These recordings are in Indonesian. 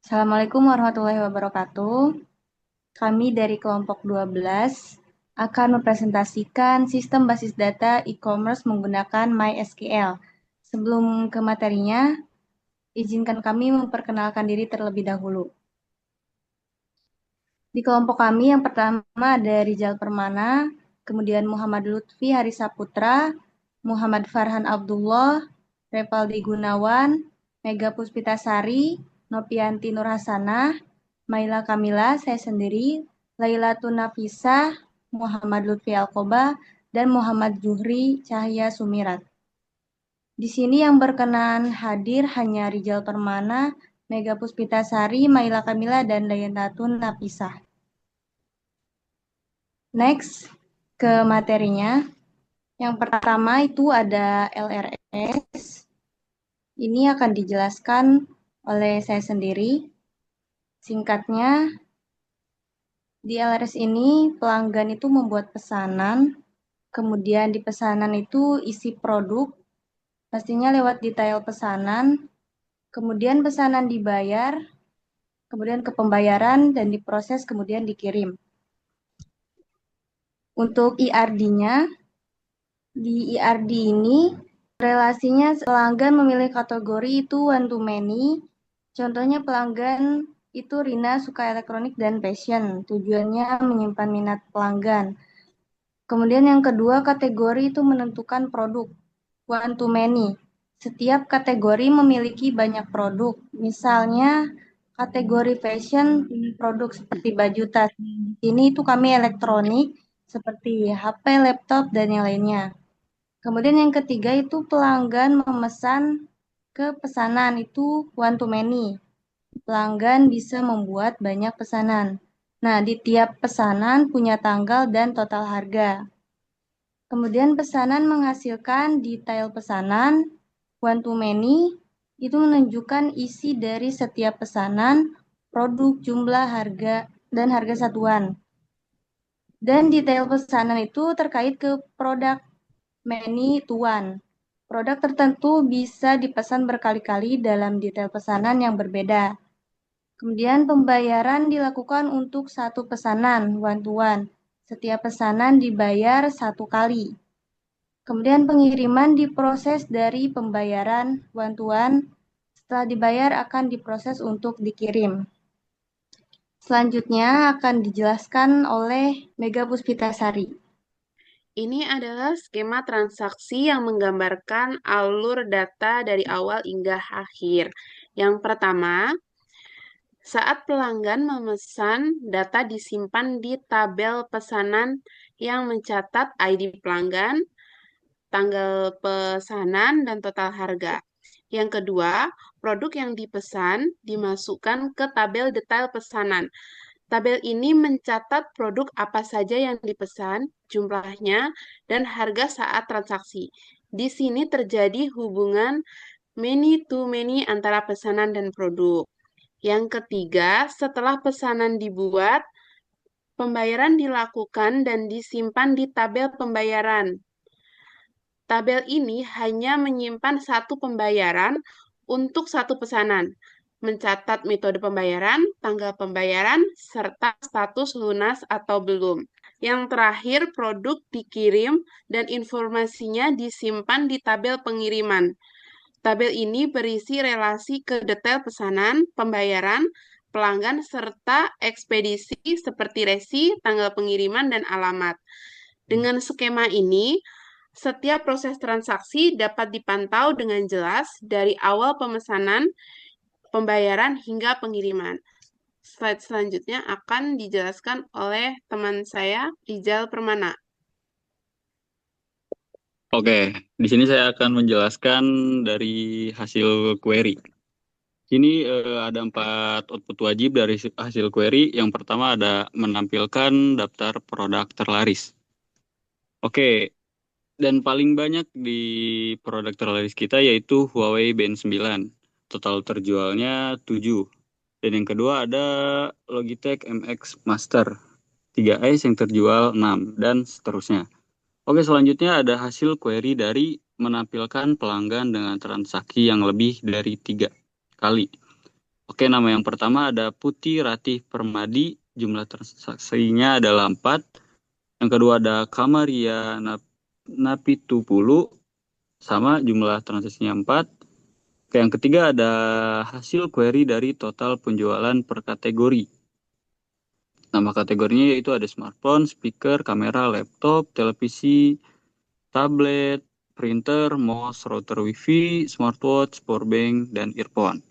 Assalamualaikum warahmatullahi wabarakatuh. Kami dari kelompok 12 akan mempresentasikan sistem basis data e-commerce menggunakan MySQL. Sebelum ke materinya, izinkan kami memperkenalkan diri terlebih dahulu. Di kelompok kami yang pertama ada Rizal Permana, kemudian Muhammad Lutfi Harisaputra, Muhammad Farhan Abdullah, Revaldi Gunawan, Mega Puspitasari, Nopianti Nurhasanah, Maila Kamila, saya sendiri, Lailatun Nafisah, Muhammad Lutfi Alkoba, dan Muhammad Juhri Cahya Sumirat. Di sini yang berkenan hadir hanya Rizal Permana, Mega Puspitasari, Maila Kamila, dan Lailatun Nafisah. Next, ke materinya. Yang pertama itu ada LRS. Ini akan dijelaskan oleh saya sendiri. Singkatnya, di LRS ini pelanggan itu membuat pesanan, kemudian di pesanan itu isi produk, pastinya lewat detail pesanan, kemudian pesanan dibayar, kemudian ke pembayaran dan diproses, kemudian dikirim. Untuk IRD-nya, di IRD ini relasinya pelanggan memilih kategori itu one to many. Contohnya pelanggan itu Rina suka elektronik dan fashion. Tujuannya menyimpan minat pelanggan. Kemudian yang kedua kategori itu menentukan produk one to many. Setiap kategori memiliki banyak produk. Misalnya kategori fashion produk seperti baju tas. Ini itu kami elektronik seperti HP, laptop dan yang lainnya. Kemudian yang ketiga itu pelanggan memesan ke pesanan itu one to many. Pelanggan bisa membuat banyak pesanan. Nah, di tiap pesanan punya tanggal dan total harga. Kemudian pesanan menghasilkan detail pesanan one to many itu menunjukkan isi dari setiap pesanan, produk, jumlah, harga, dan harga satuan. Dan detail pesanan itu terkait ke produk many to one. Produk tertentu bisa dipesan berkali-kali dalam detail pesanan yang berbeda. Kemudian pembayaran dilakukan untuk satu pesanan one to one. Setiap pesanan dibayar satu kali. Kemudian pengiriman diproses dari pembayaran one to one. Setelah dibayar akan diproses untuk dikirim. Selanjutnya akan dijelaskan oleh Mega Puspitasari. Ini adalah skema transaksi yang menggambarkan alur data dari awal hingga akhir. Yang pertama, saat pelanggan memesan, data disimpan di tabel pesanan yang mencatat ID pelanggan, tanggal pesanan, dan total harga. Yang kedua, produk yang dipesan dimasukkan ke tabel detail pesanan. Tabel ini mencatat produk apa saja yang dipesan, jumlahnya, dan harga saat transaksi. Di sini terjadi hubungan many to many antara pesanan dan produk. Yang ketiga, setelah pesanan dibuat, pembayaran dilakukan dan disimpan di tabel pembayaran. Tabel ini hanya menyimpan satu pembayaran untuk satu pesanan, mencatat metode pembayaran, tanggal pembayaran, serta status lunas atau belum. Yang terakhir, produk dikirim dan informasinya disimpan di tabel pengiriman. Tabel ini berisi relasi ke detail pesanan, pembayaran, pelanggan, serta ekspedisi seperti resi, tanggal pengiriman, dan alamat. Dengan skema ini, setiap proses transaksi dapat dipantau dengan jelas dari awal pemesanan, pembayaran, hingga pengiriman. Slide selanjutnya akan dijelaskan oleh teman saya, Rizal Permana. Oke, di sini saya akan menjelaskan dari hasil query. Sini ada 4 output wajib dari hasil query. Yang pertama ada menampilkan daftar produk terlaris. Oke, dan paling banyak di produk terlaris kita yaitu Huawei Band 9. Total terjualnya 7. Dan yang kedua ada Logitech MX Master 3S yang terjual 6 dan seterusnya. Oke, selanjutnya ada hasil query dari menampilkan pelanggan dengan transaksi yang lebih dari 3 kali. Oke, nama yang pertama ada Putih Ratih Permadi, jumlah transaksinya adalah 4. Yang kedua ada Kamaria Napitupulu, sama jumlah transaksinya 4. Oke, yang ketiga ada hasil query dari total penjualan per kategori. Nama kategorinya yaitu ada smartphone, speaker, kamera, laptop, televisi, tablet, printer, mouse, router wifi, smartwatch, powerbank, dan earphone.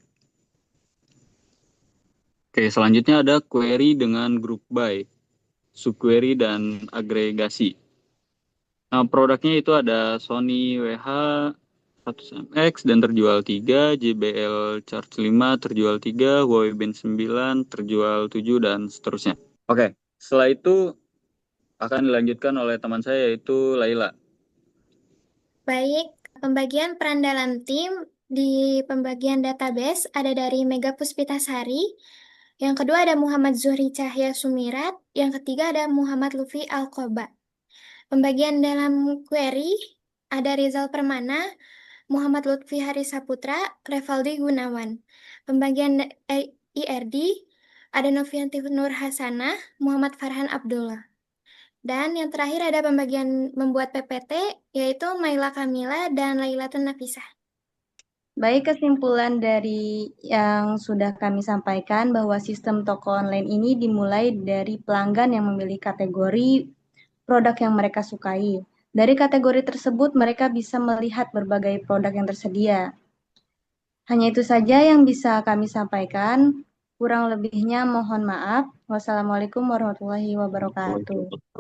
Oke, selanjutnya ada query dengan group by, subquery, dan agregasi. Nah, produknya itu ada Sony WH 100MX dan terjual 3, JBL Charge 5 terjual 3, Huawei Band 9 terjual 7, dan seterusnya. Oke, setelah itu akan dilanjutkan oleh teman saya yaitu Laila. Baik, pembagian peran dalam tim di pembagian database ada dari Mega Puspitasari, yang kedua ada Muhammad Zuhri Cahya Sumirat, yang ketiga ada Muhammad Lufi Alkoba. Pembagian dalam query ada Rizal Permana, Muhammad Lutfi Harisaputra, Revaldi Gunawan. Pembagian IRD ada Novianti Nur Hasanah, Muhammad Farhan Abdullah. Dan yang terakhir ada pembagian membuat PPT, yaitu Maila Kamila dan Lailatun Nafisah. Baik, kesimpulan dari yang sudah kami sampaikan bahwa sistem toko online ini dimulai dari pelanggan yang memilih kategori produk yang mereka sukai. Dari kategori tersebut, mereka bisa melihat berbagai produk yang tersedia. Hanya itu saja yang bisa kami sampaikan. Kurang lebihnya mohon maaf. Wassalamualaikum warahmatullahi wabarakatuh.